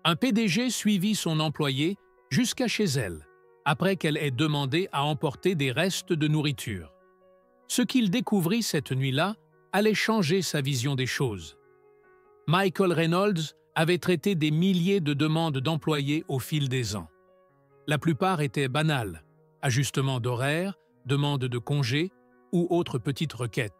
Un PDG suivit son employé jusqu'à chez elle, après qu'elle ait demandé à emporter des restes de nourriture. Ce qu'il découvrit cette nuit-là allait changer sa vision des choses. Michael Reynolds avait traité des milliers de demandes d'employés au fil des ans. La plupart étaient banales, ajustements d'horaires, demandes de congés ou autres petites requêtes.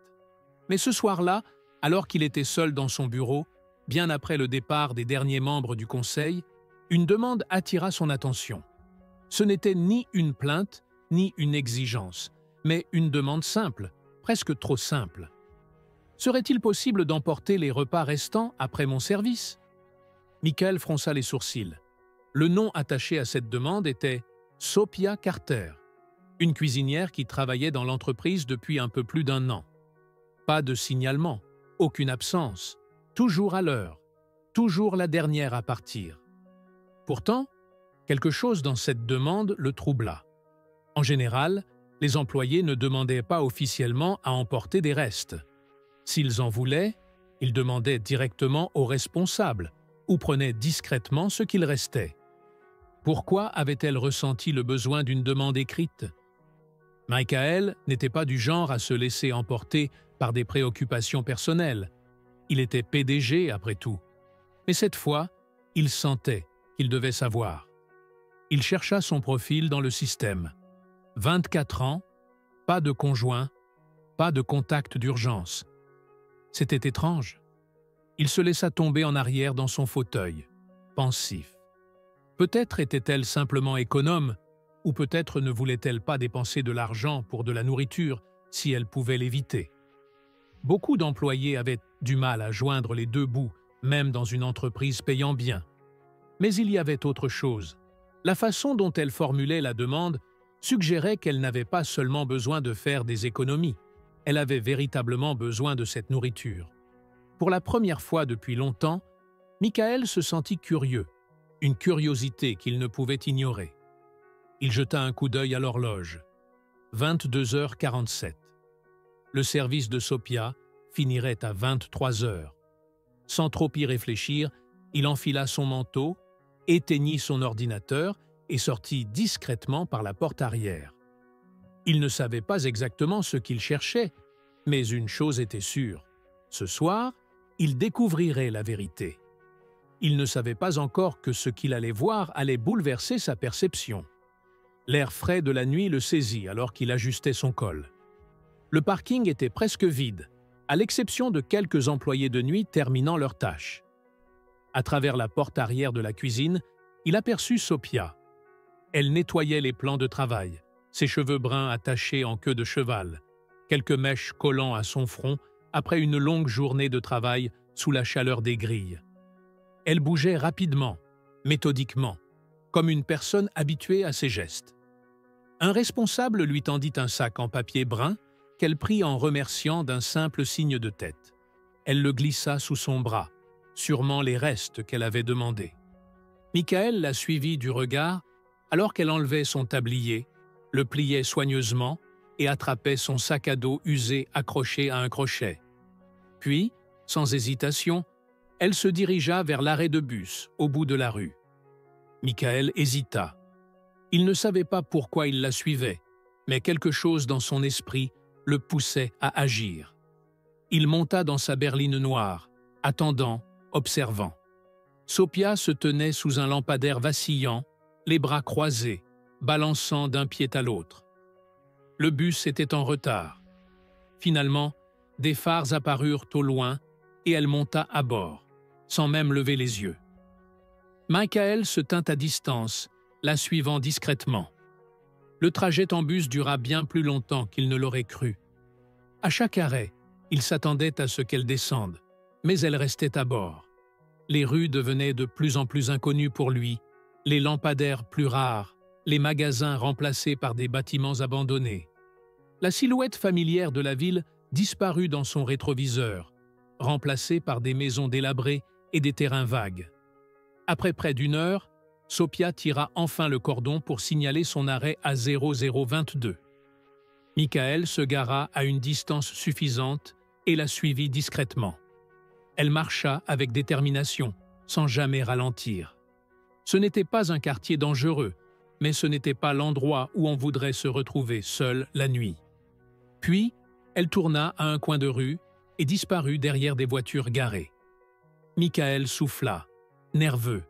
Mais ce soir-là, alors qu'il était seul dans son bureau, bien après le départ des derniers membres du conseil, une demande attira son attention. Ce n'était ni une plainte, ni une exigence, mais une demande simple, presque trop simple. Serait-il possible d'emporter les repas restants après mon service? Michael fronça les sourcils. Le nom attaché à cette demande était Sophia Carter, une cuisinière qui travaillait dans l'entreprise depuis un peu plus d'1 an. Pas de signalement, aucune absence, toujours à l'heure, toujours la dernière à partir. Pourtant, quelque chose dans cette demande le troubla. En général, les employés ne demandaient pas officiellement à emporter des restes. S'ils en voulaient, ils demandaient directement aux responsables ou prenaient discrètement ce qu'il restait. Pourquoi avait-elle ressenti le besoin d'une demande écrite? Michael n'était pas du genre à se laisser emporter par des préoccupations personnelles. Il était PDG après tout. Mais cette fois, il sentait qu'il devait savoir. Il chercha son profil dans le système. 24 ans, pas de conjoint, pas de contact d'urgence. C'était étrange. Il se laissa tomber en arrière dans son fauteuil, pensif. Peut-être était-elle simplement économe, ou peut-être ne voulait-elle pas dépenser de l'argent pour de la nourriture si elle pouvait l'éviter. Beaucoup d'employés avaient du mal à joindre les deux bouts, même dans une entreprise payant bien. Mais il y avait autre chose. La façon dont elle formulait la demande suggérait qu'elle n'avait pas seulement besoin de faire des économies, elle avait véritablement besoin de cette nourriture. Pour la première fois depuis longtemps, Michael se sentit curieux, une curiosité qu'il ne pouvait ignorer. Il jeta un coup d'œil à l'horloge. 22h47. Le service de Sophia finirait à 23h. Sans trop y réfléchir, il enfila son manteau, éteignit son ordinateur et sortit discrètement par la porte arrière. Il ne savait pas exactement ce qu'il cherchait, mais une chose était sûre. Ce soir, il découvrirait la vérité. Il ne savait pas encore que ce qu'il allait voir allait bouleverser sa perception. L'air frais de la nuit le saisit alors qu'il ajustait son col. Le parking était presque vide, à l'exception de quelques employés de nuit terminant leurs tâches. À travers la porte arrière de la cuisine, il aperçut Sophia. Elle nettoyait les plans de travail, ses cheveux bruns attachés en queue de cheval, quelques mèches collant à son front après une longue journée de travail sous la chaleur des grilles. Elle bougeait rapidement, méthodiquement, comme une personne habituée à ses gestes. Un responsable lui tendit un sac en papier brun qu'elle prit en remerciant d'un simple signe de tête. Elle le glissa sous son bras, sûrement les restes qu'elle avait demandés. Michael la suivit du regard alors qu'elle enlevait son tablier, le pliait soigneusement et attrapait son sac à dos usé accroché à un crochet. Puis, sans hésitation, elle se dirigea vers l'arrêt de bus, au bout de la rue. Michael hésita. Il ne savait pas pourquoi il la suivait, mais quelque chose dans son esprit le poussait à agir. Il monta dans sa berline noire, attendant, observant. Sophia se tenait sous un lampadaire vacillant, les bras croisés, balançant d'un pied à l'autre. Le bus était en retard. Finalement, des phares apparurent au loin et elle monta à bord, sans même lever les yeux. Michael se tint à distance, la suivant discrètement. Le trajet en bus dura bien plus longtemps qu'il ne l'aurait cru. À chaque arrêt, il s'attendait à ce qu'elle descende, mais elle restait à bord. Les rues devenaient de plus en plus inconnues pour lui, les lampadaires plus rares, les magasins remplacés par des bâtiments abandonnés. La silhouette familière de la ville disparut dans son rétroviseur, remplacée par des maisons délabrées et des terrains vagues. Après près d'1 heure, Sophia tira enfin le cordon pour signaler son arrêt à 0022. Michael se gara à une distance suffisante et la suivit discrètement. Elle marcha avec détermination, sans jamais ralentir. Ce n'était pas un quartier dangereux, mais ce n'était pas l'endroit où on voudrait se retrouver seul la nuit. Puis, elle tourna à un coin de rue et disparut derrière des voitures garées. Michael souffla, nerveux.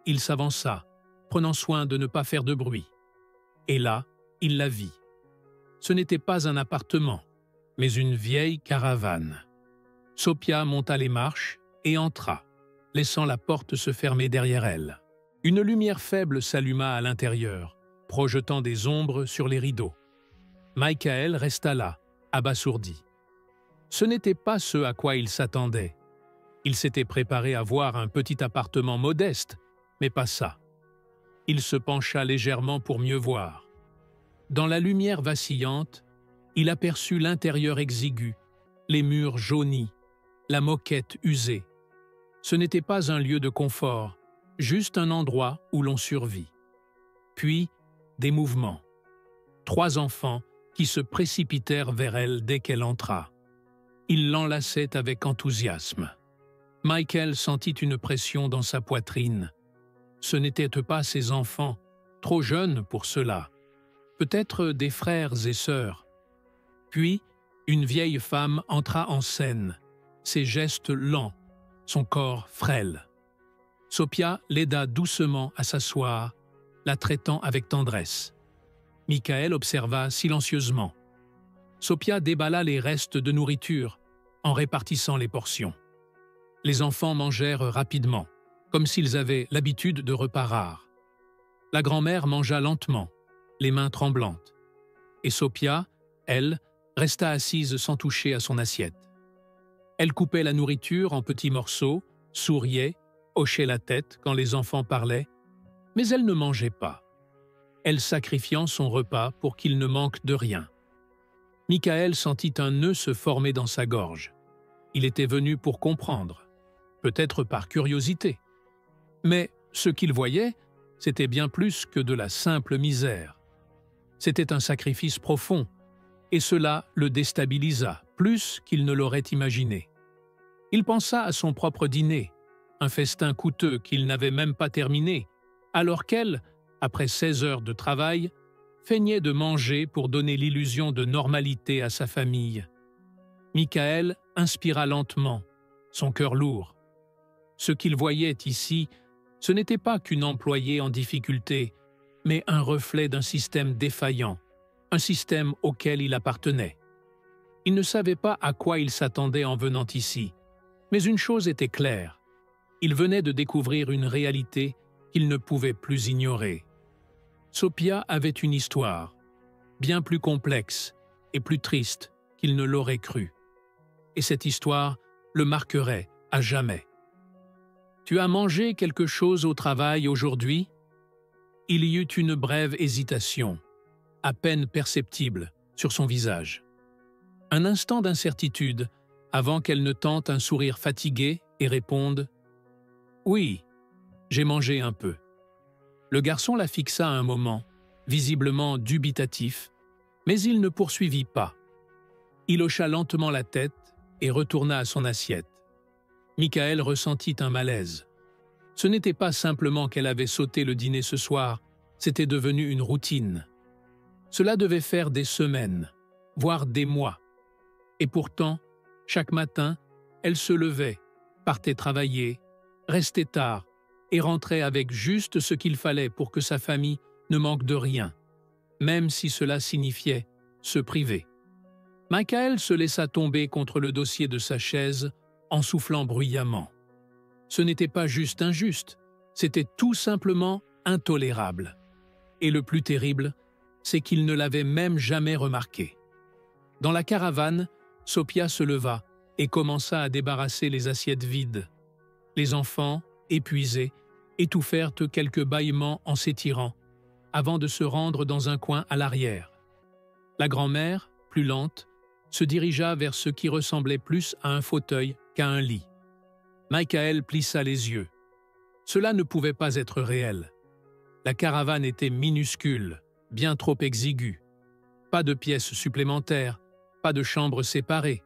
Il s'avança, prenant soin de ne pas faire de bruit. Et là, il la vit. Ce n'était pas un appartement, mais une vieille caravane. Sophia monta les marches et entra, laissant la porte se fermer derrière elle. Une lumière faible s'alluma à l'intérieur, projetant des ombres sur les rideaux. Michael resta là, abasourdi. Ce n'était pas ce à quoi il s'attendait. Il s'était préparé à voir un petit appartement modeste, mais pas ça. Il se pencha légèrement pour mieux voir. Dans la lumière vacillante, il aperçut l'intérieur exigu, les murs jaunis, la moquette usée. Ce n'était pas un lieu de confort, juste un endroit où l'on survit. Puis, des mouvements. 3 enfants qui se précipitèrent vers elle dès qu'elle entra. Ils l'enlaçaient avec enthousiasme. Michael sentit une pression dans sa poitrine. Ce n'étaient pas ses enfants, trop jeunes pour cela. Peut-être des frères et sœurs. Puis, une vieille femme entra en scène, ses gestes lents, son corps frêle. Sophia l'aida doucement à s'asseoir, la traitant avec tendresse. Michael observa silencieusement. Sophia déballa les restes de nourriture en répartissant les portions. Les enfants mangèrent rapidement, comme s'ils avaient l'habitude de repas rares. La grand-mère mangea lentement, les mains tremblantes. Et Sophia, elle, resta assise sans toucher à son assiette. Elle coupait la nourriture en petits morceaux, souriait, hochait la tête quand les enfants parlaient, mais elle ne mangeait pas. Elle sacrifiant son repas pour qu'il ne manque de rien. Michael sentit un nœud se former dans sa gorge. Il était venu pour comprendre, peut-être par curiosité. Mais ce qu'il voyait, c'était bien plus que de la simple misère. C'était un sacrifice profond, et cela le déstabilisa plus qu'il ne l'aurait imaginé. Il pensa à son propre dîner, un festin coûteux qu'il n'avait même pas terminé, alors qu'elle, après 16 heures de travail, feignait de manger pour donner l'illusion de normalité à sa famille. Michael inspira lentement, son cœur lourd. Ce qu'il voyait ici, ce n'était pas qu'une employée en difficulté, mais un reflet d'un système défaillant, un système auquel il appartenait. Il ne savait pas à quoi il s'attendait en venant ici, mais une chose était claire. Il venait de découvrir une réalité qu'il ne pouvait plus ignorer. Sophia avait une histoire, bien plus complexe et plus triste qu'il ne l'aurait cru. Et cette histoire le marquerait à jamais. « Tu as mangé quelque chose au travail aujourd'hui ?» Il y eut une brève hésitation, à peine perceptible, sur son visage. Un instant d'incertitude, avant qu'elle ne tente un sourire fatigué et réponde « Oui, j'ai mangé un peu. » Le garçon la fixa un moment, visiblement dubitatif, mais il ne poursuivit pas. Il hocha lentement la tête et retourna à son assiette. Michael ressentit un malaise. Ce n'était pas simplement qu'elle avait sauté le dîner ce soir, c'était devenu une routine. Cela devait faire des semaines, voire des mois. Et pourtant, chaque matin, elle se levait, partait travailler, restait tard et rentrait avec juste ce qu'il fallait pour que sa famille ne manque de rien, même si cela signifiait se priver. Michael se laissa tomber contre le dossier de sa chaise en soufflant bruyamment. Ce n'était pas juste injuste, c'était tout simplement intolérable. Et le plus terrible, c'est qu'il ne l'avait même jamais remarqué. Dans la caravane, Sophia se leva et commença à débarrasser les assiettes vides. Les enfants, épuisés, étouffèrent quelques bâillements en s'étirant, avant de se rendre dans un coin à l'arrière. La grand-mère, plus lente, se dirigea vers ce qui ressemblait plus à un fauteuil qu'à un lit. Michael plissa les yeux. Cela ne pouvait pas être réel. La caravane était minuscule, bien trop exiguë. Pas de pièces supplémentaires, pas de chambres séparées.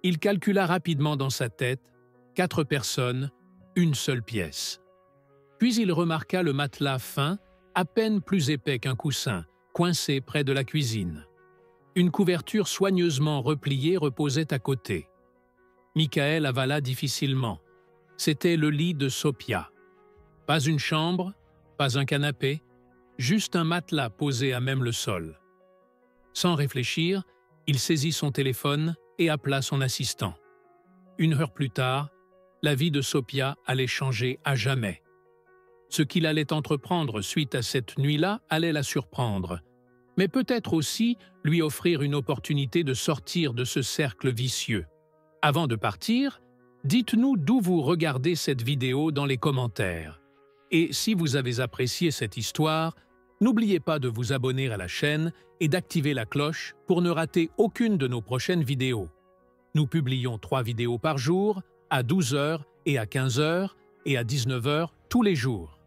Il calcula rapidement dans sa tête 4 personnes, une seule pièce. Puis il remarqua le matelas fin, à peine plus épais qu'un coussin, coincé près de la cuisine. Une couverture soigneusement repliée reposait à côté. Michael avala difficilement. C'était le lit de Sophia. Pas une chambre, pas un canapé, juste un matelas posé à même le sol. Sans réfléchir, il saisit son téléphone et appela son assistant. 1 heure plus tard, la vie de Sophia allait changer à jamais. Ce qu'il allait entreprendre suite à cette nuit-là allait la surprendre, mais peut-être aussi lui offrir une opportunité de sortir de ce cercle vicieux. Avant de partir, dites-nous d'où vous regardez cette vidéo dans les commentaires. Et si vous avez apprécié cette histoire, n'oubliez pas de vous abonner à la chaîne et d'activer la cloche pour ne rater aucune de nos prochaines vidéos. Nous publions 3 vidéos par jour, à 12 h et à 15 h et à 19 h tous les jours.